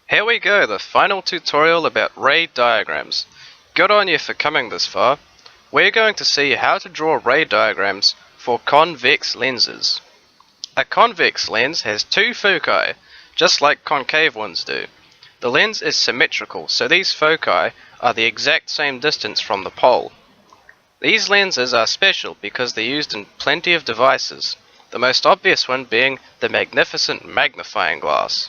Here we go, the final tutorial about ray diagrams. Good on you for coming this far. We're going to see how to draw ray diagrams for convex lenses. A convex lens has two foci, just like concave ones do. The lens is symmetrical, so these foci are the exact same distance from the pole. These lenses are special because they're used in plenty of devices, the most obvious one being the magnificent magnifying glass.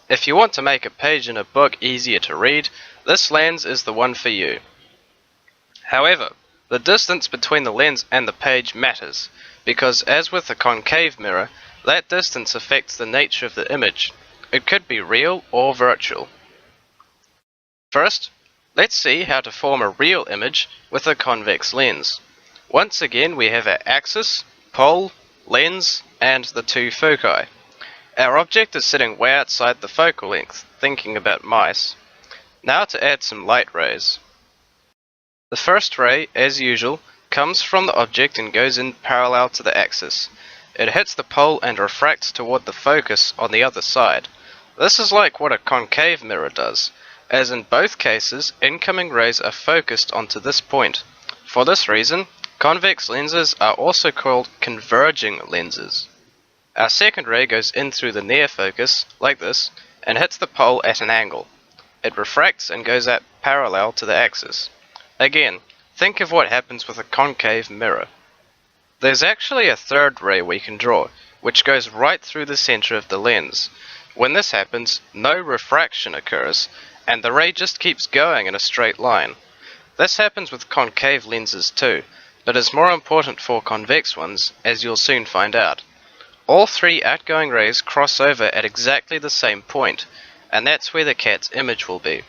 If you want to make a page in a book easier to read, this lens is the one for you. However, the distance between the lens and the page matters, because as with a concave mirror, that distance affects the nature of the image. It could be real or virtual. First, let's see how to form a real image with a convex lens. Once again, we have our axis, pole, lens, and the two foci. Our object is sitting way outside the focal length, thinking about mice. Now to add some light rays. The first ray, as usual, comes from the object and goes in parallel to the axis. It hits the pole and refracts toward the focus on the other side. This is like what a concave mirror does, as in both cases, incoming rays are focused onto this point. For this reason, convex lenses are also called converging lenses. Our second ray goes in through the near focus, like this, and hits the pole at an angle. It refracts and goes out parallel to the axis. Again, think of what happens with a concave mirror. There's actually a third ray we can draw, which goes right through the center of the lens. When this happens, no refraction occurs, and the ray just keeps going in a straight line. This happens with concave lenses too, but is more important for convex ones, as you'll soon find out. All three outgoing rays cross over at exactly the same point, and that's where the cat's image will be.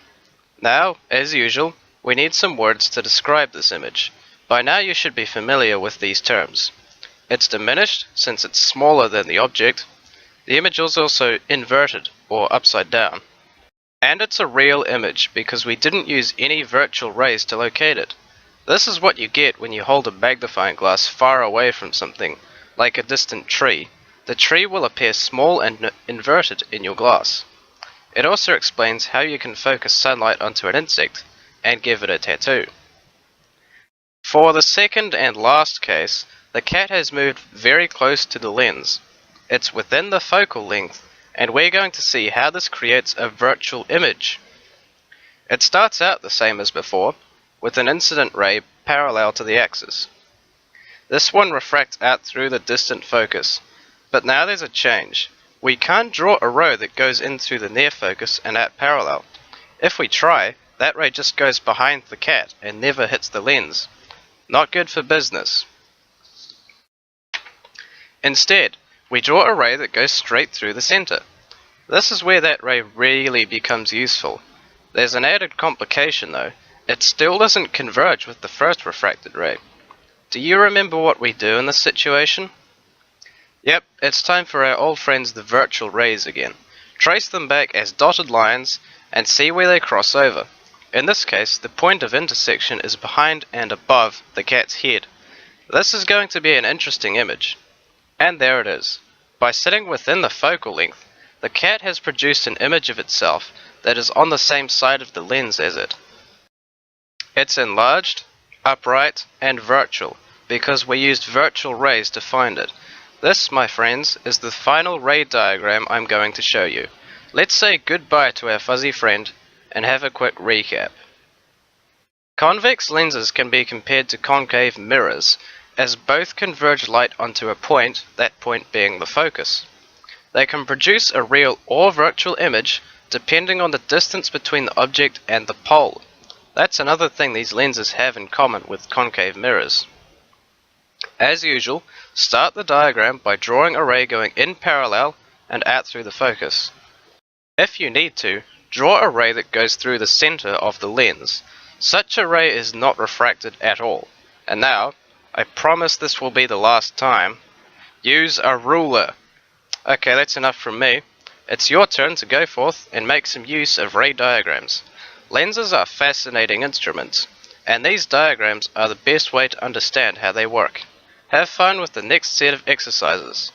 Now, as usual, we need some words to describe this image. By now you should be familiar with these terms. It's diminished, since it's smaller than the object. The image is also inverted, or upside down. And it's a real image, because we didn't use any virtual rays to locate it. This is what you get when you hold a magnifying glass far away from something, like a distant tree. The tree will appear small and inverted in your glass. It also explains how you can focus sunlight onto an insect and give it a tattoo. For the second and last case, the cat has moved very close to the lens. It's within the focal length, and we're going to see how this creates a virtual image. It starts out the same as before, with an incident ray parallel to the axis. This one refracts out through the distant focus. But now there's a change. We can't draw a row that goes in through the near focus and out parallel. If we try, that ray just goes behind the cat and never hits the lens. Not good for business. Instead, we draw a ray that goes straight through the center. This is where that ray really becomes useful. There's an added complication though. It still doesn't converge with the first refracted ray. Do you remember what we do in this situation? Yep, it's time for our old friends the virtual rays again. Trace them back as dotted lines and see where they cross over. In this case, the point of intersection is behind and above the cat's head. This is going to be an interesting image. And there it is. By sitting within the focal length, the cat has produced an image of itself that is on the same side of the lens as it. It's enlarged, upright, and virtual, because we used virtual rays to find it. This, my friends, is the final ray diagram I'm going to show you. Let's say goodbye to our fuzzy friend and have a quick recap. Convex lenses can be compared to concave mirrors, as both converge light onto a point, that point being the focus. They can produce a real or virtual image depending on the distance between the object and the pole. That's another thing these lenses have in common with concave mirrors. As usual, start the diagram by drawing a ray going in parallel and out through the focus. If you need to, draw a ray that goes through the center of the lens. Such a ray is not refracted at all. And now, I promise this will be the last time, use a ruler. Okay, that's enough from me. It's your turn to go forth and make some use of ray diagrams. Lenses are fascinating instruments, and these diagrams are the best way to understand how they work. Have fun with the next set of exercises.